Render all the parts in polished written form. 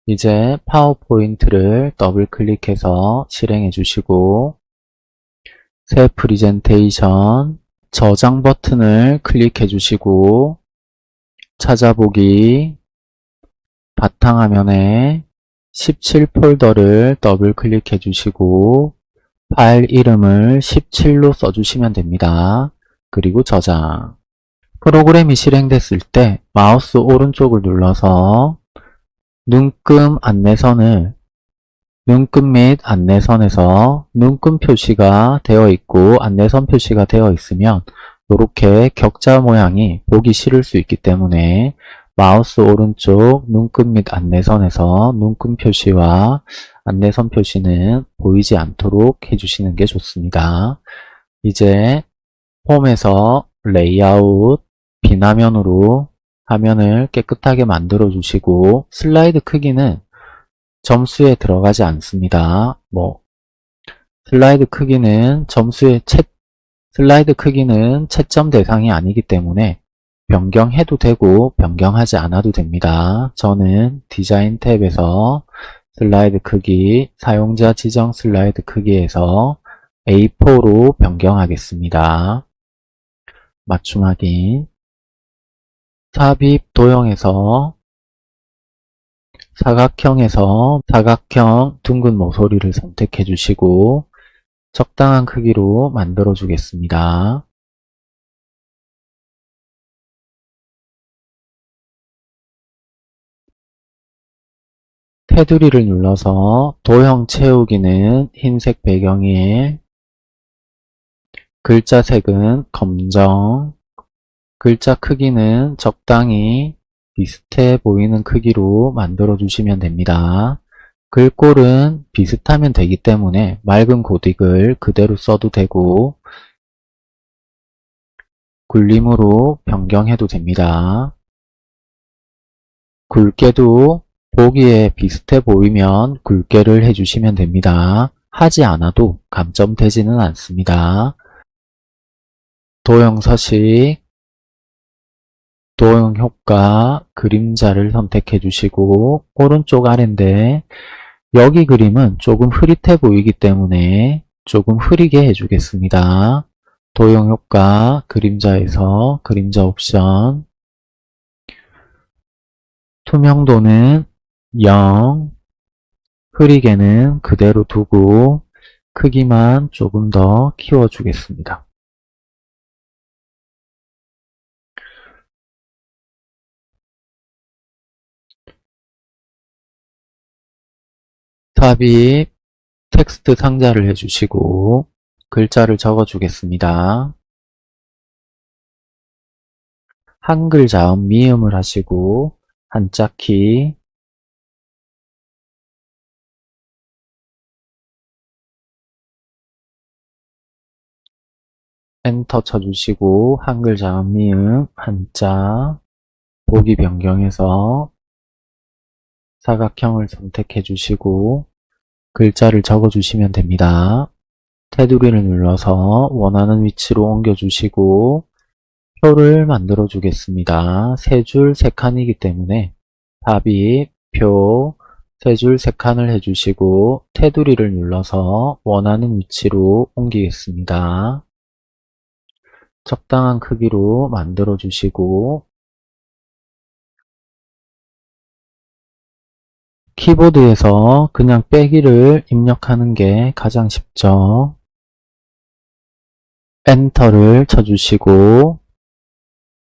이제 파워포인트를 더블 클릭해서 실행해 주시고 새 프리젠테이션 저장 버튼을 클릭해 주시고 찾아보기 바탕화면에 17 폴더를 더블 클릭해 주시고 파일 이름을 17로 써주시면 됩니다. 그리고 저장. 프로그램이 실행됐을 때 마우스 오른쪽을 눌러서 눈금 및 안내선에서 눈금 표시가 되어 있고 안내선 표시가 되어 있으면 이렇게 격자 모양이 보기 싫을 수 있기 때문에 마우스 오른쪽 눈금 및 안내선에서 눈금 표시와 안내선 표시는 보이지 않도록 해주시는 게 좋습니다. 이제 홈에서 레이아웃 비화면으로 화면을 깨끗하게 만들어 주시고 슬라이드 크기는 점수에 들어가지 않습니다. 슬라이드 크기는 슬라이드 크기는 채점 대상이 아니기 때문에 변경해도 되고 변경하지 않아도 됩니다. 저는 디자인 탭에서 슬라이드 크기, 사용자 지정 슬라이드 크기에서 A4로 변경하겠습니다. 맞춤 확인. 삽입 도형에서 사각형 둥근 모서리를 선택해 주시고 적당한 크기로 만들어 주겠습니다. 테두리를 눌러서 도형 채우기는 흰색 배경에 글자 색은 검정, 글자 크기는 적당히 비슷해 보이는 크기로 만들어 주시면 됩니다. 글꼴은 비슷하면 되기 때문에 맑은 고딕을 그대로 써도 되고 굴림으로 변경해도 됩니다. 굵게도 보기에 비슷해 보이면 굵게를 해주시면 됩니다. 하지 않아도 감점되지는 않습니다. 도형 서식, 도형 효과, 그림자를 선택해 주시고 오른쪽 아래인데 여기 그림은 조금 흐릿해 보이기 때문에 조금 흐리게 해주겠습니다. 도형 효과, 그림자에서 그림자 옵션, 투명도는 0, 흐리게는 그대로 두고 크기만 조금 더 키워주겠습니다. 삽입 텍스트 상자를 해주시고 글자를 적어주겠습니다. 한글 자음 미음을 하시고 한자키 엔터 쳐주시고 한글 자음 미음 한자 보기 변경해서 사각형을 선택해 주시고 글자를 적어 주시면 됩니다. 테두리를 눌러서 원하는 위치로 옮겨 주시고 표를 만들어 주겠습니다. 세 줄 세 칸이기 때문에 삽입, 표, 세 줄 세 칸을 해주시고 테두리를 눌러서 원하는 위치로 옮기겠습니다. 적당한 크기로 만들어 주시고 키보드에서 그냥 빼기를 입력하는 게 가장 쉽죠. 엔터를 쳐주시고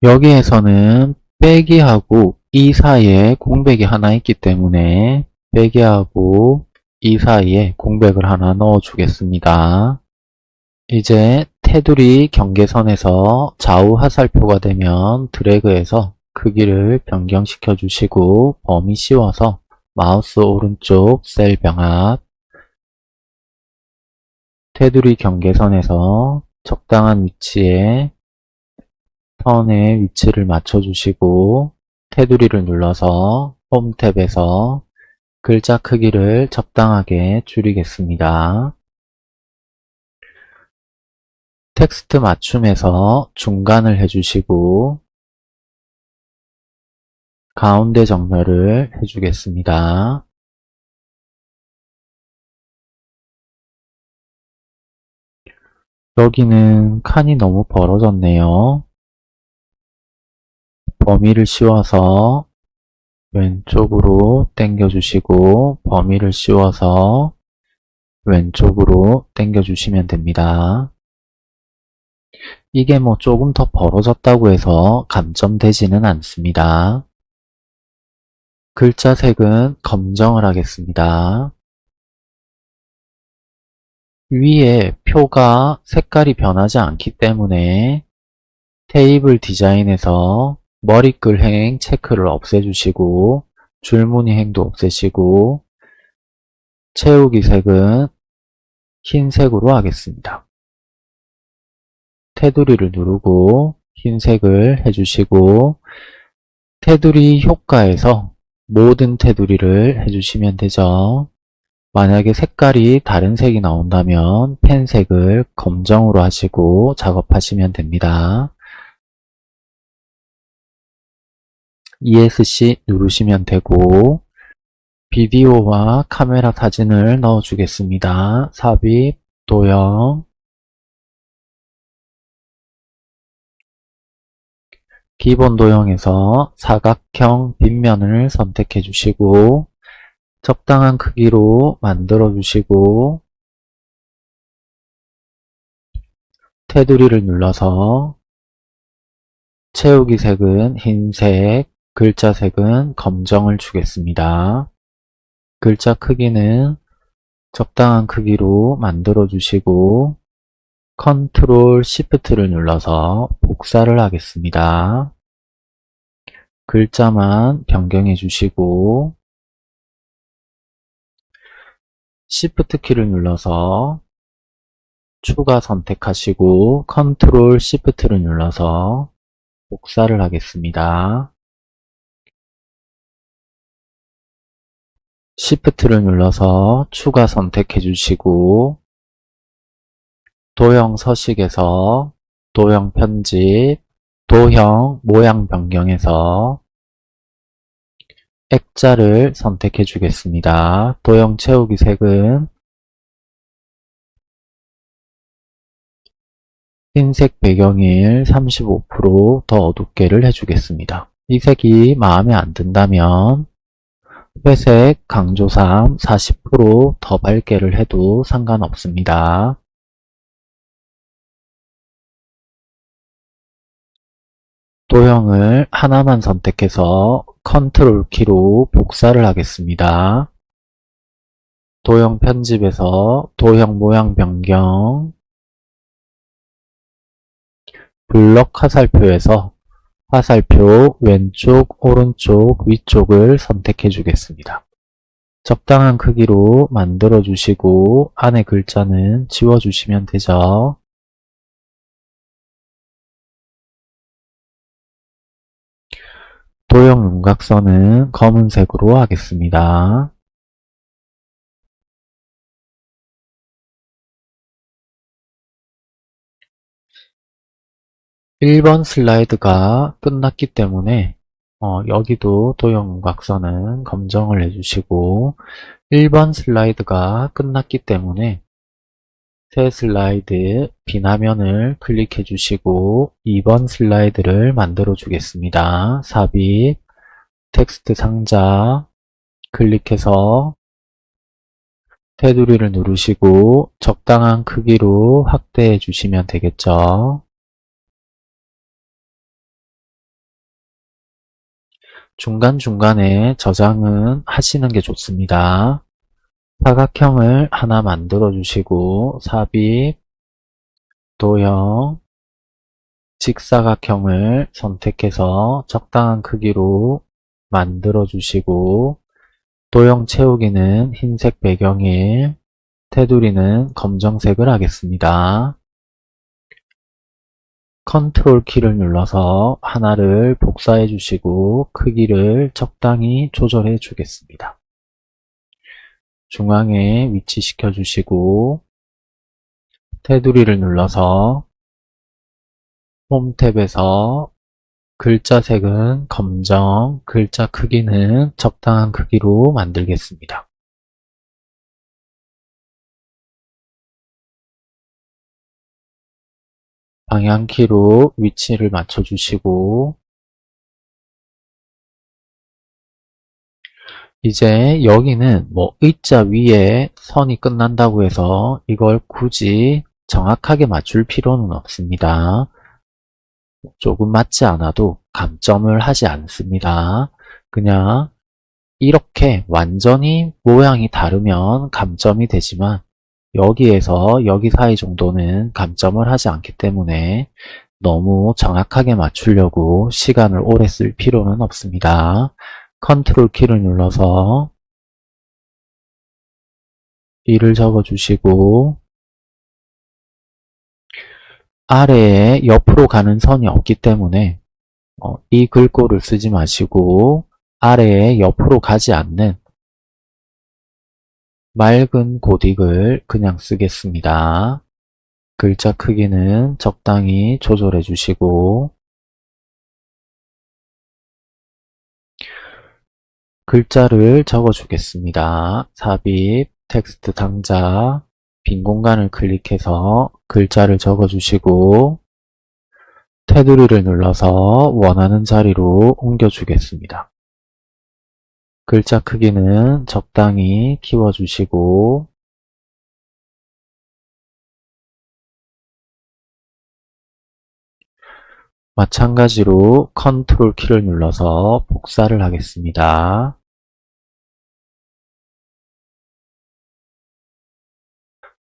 여기에서는 빼기하고 이 사이에 공백이 하나 있기 때문에 빼기하고 이 사이에 공백을 하나 넣어 주겠습니다. 이제 테두리 경계선에서 좌우 화살표가 되면 드래그해서 크기를 변경시켜 주시고 범위 씌워서 마우스 오른쪽 셀 병합 테두리 경계선에서 적당한 위치에 선의 위치를 맞춰주시고 테두리를 눌러서 홈 탭에서 글자 크기를 적당하게 줄이겠습니다. 텍스트 맞춤에서 중간을 해주시고 가운데 정렬을 해주겠습니다. 여기는 칸이 너무 벌어졌네요. 범위를 씌워서 왼쪽으로 당겨주시고 범위를 씌워서 왼쪽으로 당겨주시면 됩니다. 이게 뭐 조금 더 벌어졌다고 해서 감점되지는 않습니다. 글자 색은 검정을 하겠습니다. 위에 표가 색깔이 변하지 않기 때문에 테이블 디자인에서 머리글 행 체크를 없애주시고 줄무늬 행도 없애시고 채우기 색은 흰색으로 하겠습니다. 테두리를 누르고 흰색을 해주시고 테두리 효과에서 모든 테두리를 해주시면 되죠. 만약에 색깔이 다른 색이 나온다면 펜색을 검정으로 하시고 작업하시면 됩니다. ESC 누르시면 되고 비디오와 카메라 사진을 넣어주겠습니다. 삽입, 도형, 기본 도형에서 사각형 빗면을 선택해 주시고 적당한 크기로 만들어 주시고 테두리를 눌러서 채우기 색은 흰색, 글자 색은 검정을 주겠습니다. 글자 크기는 적당한 크기로 만들어 주시고 컨트롤 시프트를 눌러서 복사를 하겠습니다. 글자만 변경해 주시고 시프트 키를 눌러서 추가 선택하시고 컨트롤 시프트를 눌러서 복사를 하겠습니다. 시프트를 눌러서 추가 선택해 주시고 도형 서식에서 도형 편집, 도형 모양 변경에서 액자를 선택해 주겠습니다. 도형 채우기 색은 흰색 배경일 35% 더 어둡게를 해주겠습니다. 이 색이 마음에 안 든다면 회색 강조삼 40%더 밝게를 해도 상관없습니다. 도형을 하나만 선택해서 컨트롤 키로 복사를 하겠습니다. 도형 편집에서 도형 모양 변경, 블럭 화살표에서 화살표 왼쪽, 오른쪽, 위쪽을 선택해 주겠습니다. 적당한 크기로 만들어 주시고 안에 글자는 지워 주시면 되죠. 도형 윤곽선은 검은색으로 하겠습니다. (1번) 슬라이드가 끝났기 때문에 여기도 도형 윤곽선은 검정을 해주시고 1번 슬라이드가 끝났기 때문에 새 슬라이드 비나면을 클릭해 주시고 2번 슬라이드를 만들어 주겠습니다. 삽입, 텍스트 상자 클릭해서 테두리를 누르시고 적당한 크기로 확대해 주시면 되겠죠. 중간중간에 저장은 하시는 게 좋습니다. 사각형을 하나 만들어 주시고 삽입, 도형, 직사각형을 선택해서 적당한 크기로 만들어 주시고 도형 채우기는 흰색 배경일, 테두리는 검정색을 하겠습니다. 컨트롤 키를 눌러서 하나를 복사해 주시고 크기를 적당히 조절해 주겠습니다. 중앙에 위치시켜 주시고 테두리를 눌러서 홈 탭에서 글자 색은 검정, 글자 크기는 적당한 크기로 만들겠습니다. 방향키로 위치를 맞춰주시고 이제 여기는 뭐 의자 위에 선이 끝난다고 해서 이걸 굳이 정확하게 맞출 필요는 없습니다. 조금 맞지 않아도 감점을 하지 않습니다. 그냥 이렇게 완전히 모양이 다르면 감점이 되지만 여기에서 여기 사이 정도는 감점을 하지 않기 때문에 너무 정확하게 맞추려고 시간을 오래 쓸 필요는 없습니다. 컨트롤 키를 눌러서 1을 적어주시고 아래에 옆으로 가는 선이 없기 때문에 이 글꼴을 쓰지 마시고 아래에 옆으로 가지 않는 맑은 고딕을 그냥 쓰겠습니다. 글자 크기는 적당히 조절해 주시고 글자를 적어 주겠습니다. 삽입, 텍스트 상자, 빈 공간을 클릭해서 글자를 적어 주시고 테두리를 눌러서 원하는 자리로 옮겨 주겠습니다. 글자 크기는 적당히 키워주시고 마찬가지로 컨트롤 키를 눌러서 복사를 하겠습니다.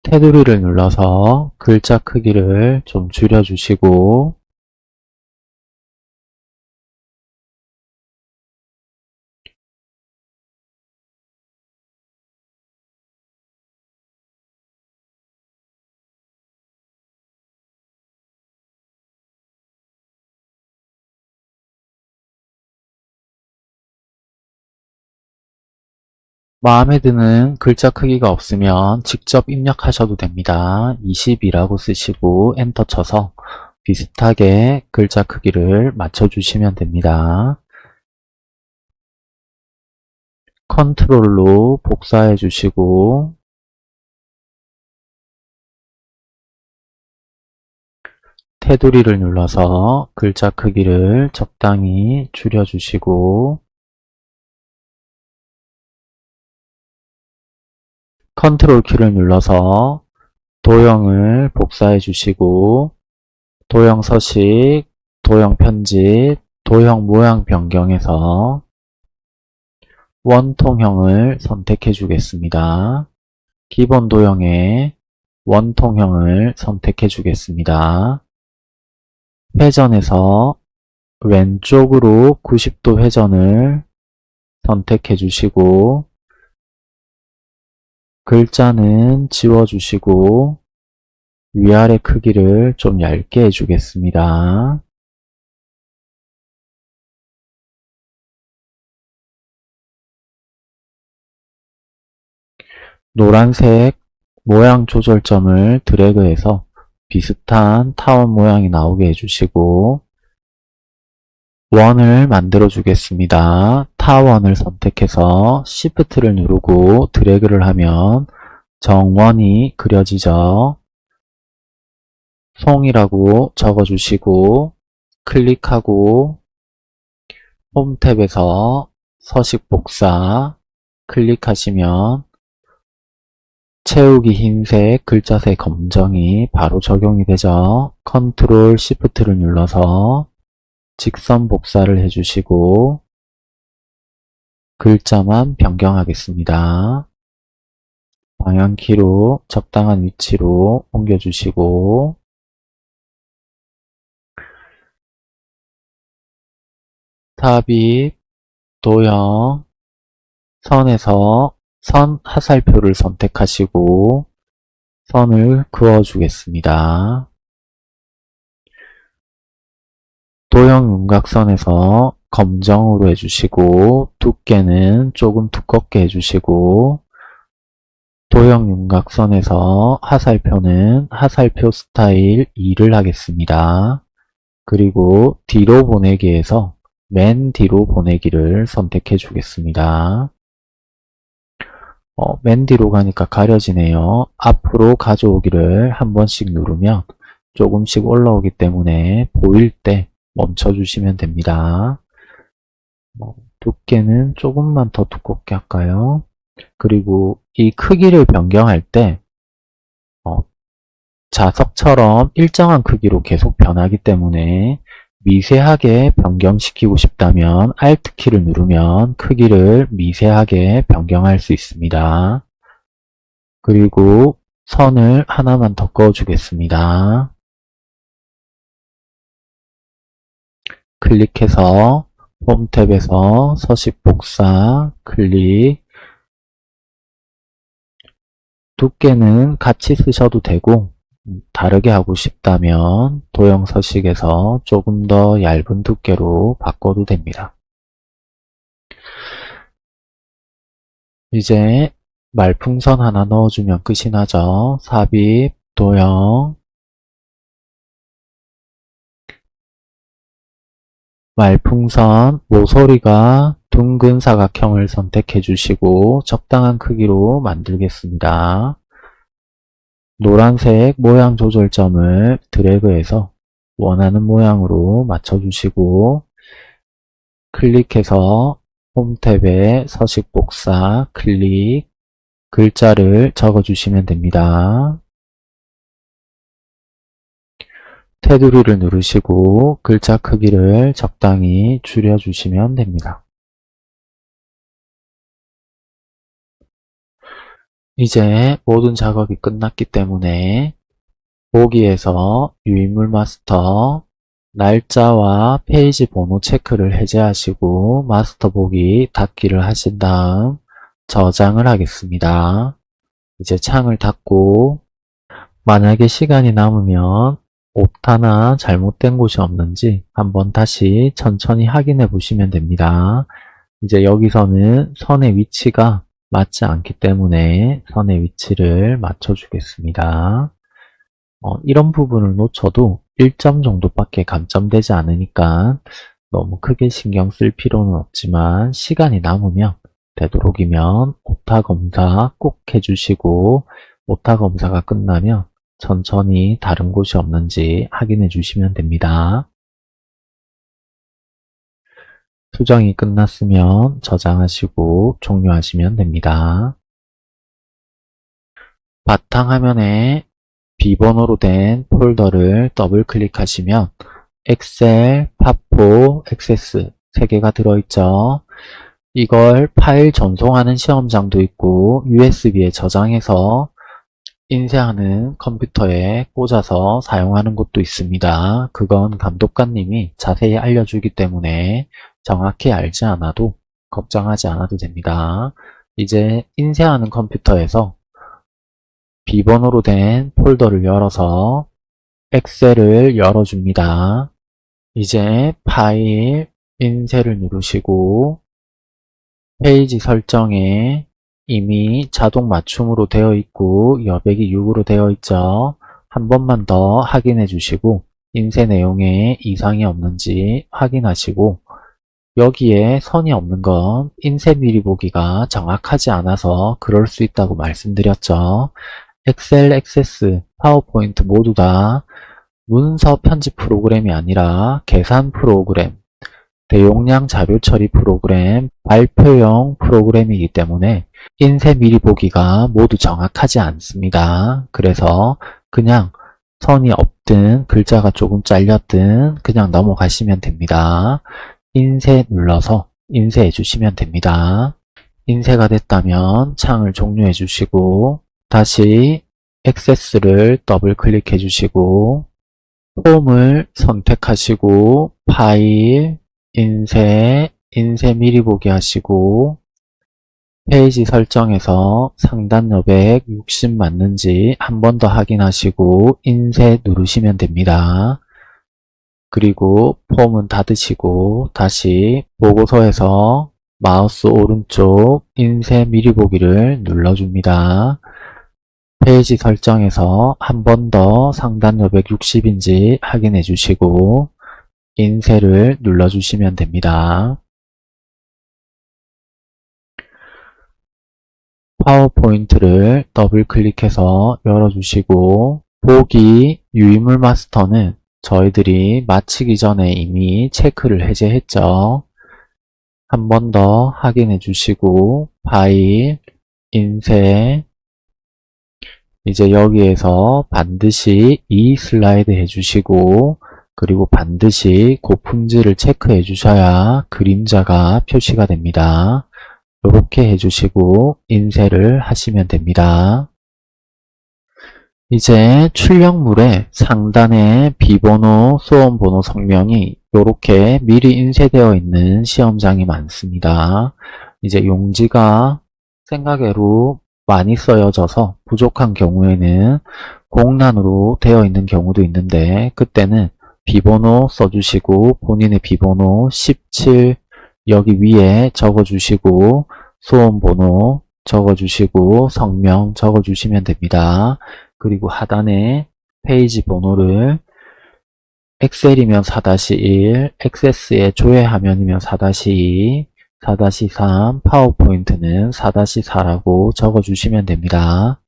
테두리를 눌러서 글자 크기를 좀 줄여주시고 마음에 드는 글자 크기가 없으면 직접 입력하셔도 됩니다. 20이라고 쓰시고 엔터 쳐서 비슷하게 글자 크기를 맞춰주시면 됩니다. 컨트롤로 복사해 주시고 테두리를 눌러서 글자 크기를 적당히 줄여주시고 컨트롤 키를 눌러서 도형을 복사해 주시고 도형 서식, 도형 편집, 도형 모양 변경에서 원통형을 선택해 주겠습니다. 기본 도형에 원통형을 선택해 주겠습니다. 회전에서 왼쪽으로 90도 회전을 선택해 주시고 글자는 지워주시고 위아래 크기를 좀 얇게 해주겠습니다. 노란색 모양 조절점을 드래그해서 비슷한 타원 모양이 나오게 해주시고 원을 만들어 주겠습니다. 타원을 선택해서 Shift를 누르고 드래그를 하면 정원이 그려지죠. 송이라고 적어주시고 클릭하고 홈 탭에서 서식 복사 클릭하시면 채우기 흰색, 글자색 검정이 바로 적용이 되죠. 컨트롤 Shift를 눌러서 직선 복사를 해주시고 글자만 변경하겠습니다. 방향키로 적당한 위치로 옮겨주시고 삽입, 도형, 선에서 선 하살표를 선택하시고 선을 그어주겠습니다. 도형 윤곽선에서 검정으로 해주시고 두께는 조금 두껍게 해주시고 도형 윤곽선에서 하살표는 하살표 스타일 2를 하겠습니다. 그리고 뒤로 보내기에서 맨 뒤로 보내기를 선택해 주겠습니다. 맨 뒤로 가니까 가려지네요. 앞으로 가져오기를 한 번씩 누르면 조금씩 올라오기 때문에 보일 때 멈춰주시면 됩니다. 두께는 조금만 더 두껍게 할까요? 그리고 이 크기를 변경할 때 자석처럼 일정한 크기로 계속 변하기 때문에 미세하게 변경시키고 싶다면 Alt키를 누르면 크기를 미세하게 변경할 수 있습니다. 그리고 선을 하나만 더 그어주겠습니다. 클릭해서 홈 탭에서 서식 복사, 클릭. 두께는 같이 쓰셔도 되고 다르게 하고 싶다면 도형 서식에서 조금 더 얇은 두께로 바꿔도 됩니다. 이제 말풍선 하나 넣어주면 끝이 나죠. 삽입, 도형, 말풍선, 모서리가 둥근 사각형을 선택해 주시고 적당한 크기로 만들겠습니다. 노란색 모양 조절점을 드래그해서 원하는 모양으로 맞춰주시고 클릭해서 홈 탭에 서식 복사, 클릭, 글자를 적어주시면 됩니다. 테두리를 누르시고 글자 크기를 적당히 줄여주시면 됩니다. 이제 모든 작업이 끝났기 때문에 보기에서 유인물 마스터, 날짜와 페이지 번호 체크를 해제하시고 마스터 보기 닫기를 하신 다음 저장을 하겠습니다. 이제 창을 닫고 만약에 시간이 남으면 오타나 잘못된 곳이 없는지 한번 다시 천천히 확인해 보시면 됩니다. 이제 여기서는 선의 위치가 맞지 않기 때문에 선의 위치를 맞춰 주겠습니다. 이런 부분을 놓쳐도 1점 정도밖에 감점되지 않으니까 너무 크게 신경 쓸 필요는 없지만 시간이 남으면 되도록이면 오타 검사 꼭 해주시고 오타 검사가 끝나면 천천히 다른 곳이 없는지 확인해 주시면 됩니다. 수정이 끝났으면 저장하시고 종료하시면 됩니다. 바탕화면에 비번호로 된 폴더를 더블 클릭하시면 엑셀, 파포, 액세스 3개가 들어있죠. 이걸 파일 전송하는 시험장도 있고 USB에 저장해서 인쇄하는 컴퓨터에 꽂아서 사용하는 곳도 있습니다. 그건 감독관님이 자세히 알려주기 때문에 정확히 알지 않아도 걱정하지 않아도 됩니다. 이제 인쇄하는 컴퓨터에서 비번호로 된 폴더를 열어서 엑셀을 열어줍니다. 이제 파일, 인쇄를 누르시고 페이지 설정에 이미 자동 맞춤으로 되어 있고 여백이 6으로 되어 있죠. 한 번만 더 확인해 주시고 인쇄 내용에 이상이 없는지 확인하시고 여기에 선이 없는 건 인쇄 미리 보기가 정확하지 않아서 그럴 수 있다고 말씀드렸죠. 엑셀, 액세스, 파워포인트 모두 다 문서 편집 프로그램이 아니라 계산 프로그램, 대용량 자료 처리 프로그램, 발표용 프로그램이기 때문에 인쇄 미리 보기가 모두 정확하지 않습니다. 그래서 그냥 선이 없든 글자가 조금 잘렸든 그냥 넘어가시면 됩니다. 인쇄 눌러서 인쇄해 주시면 됩니다. 인쇄가 됐다면 창을 종료해 주시고 다시 액세스를 더블 클릭해 주시고 폼을 선택하시고 파일, 인쇄, 인쇄 미리 보기 하시고 페이지 설정에서 상단 여백 60 맞는지 한 번 더 확인하시고 인쇄 누르시면 됩니다. 그리고 폼은 닫으시고 다시 보고서에서 마우스 오른쪽 인쇄 미리 보기를 눌러줍니다. 페이지 설정에서 한 번 더 상단 여백 60인지 확인해 주시고 인쇄를 눌러주시면 됩니다. 파워포인트를 더블 클릭해서 열어주시고 보기 유인물 마스터는 저희들이 마치기 전에 이미 체크를 해제했죠. 한 번 더 확인해 주시고 파일, 인쇄, 이제 여기에서 반드시 이 슬라이드 해주시고 그리고 반드시 고품질을 체크해 주셔야 그림자가 표시가 됩니다. 이렇게 해주시고 인쇄를 하시면 됩니다. 이제 출력물의 상단에 비번호, 수험번호 성명이 이렇게 미리 인쇄되어 있는 시험장이 많습니다. 이제 용지가 생각외로 많이 쓰여져서 부족한 경우에는 공란으로 되어 있는 경우도 있는데 그때는 비번호 써주시고 본인의 비번호 17 여기 위에 적어주시고 수험번호 적어주시고 성명 적어주시면 됩니다. 그리고 하단에 페이지 번호를 엑셀이면 4-1, 액세스의 조회 화면이면 4-2, 4-3, 파워포인트는 4-4라고 적어주시면 됩니다.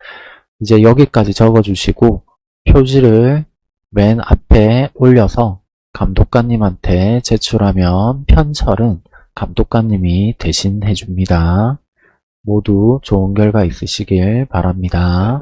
이제 여기까지 적어주시고 표지를 맨 앞에 올려서 감독관님한테 제출하면 편철은 감독관님이 대신 해줍니다. 모두 좋은 결과 있으시길 바랍니다.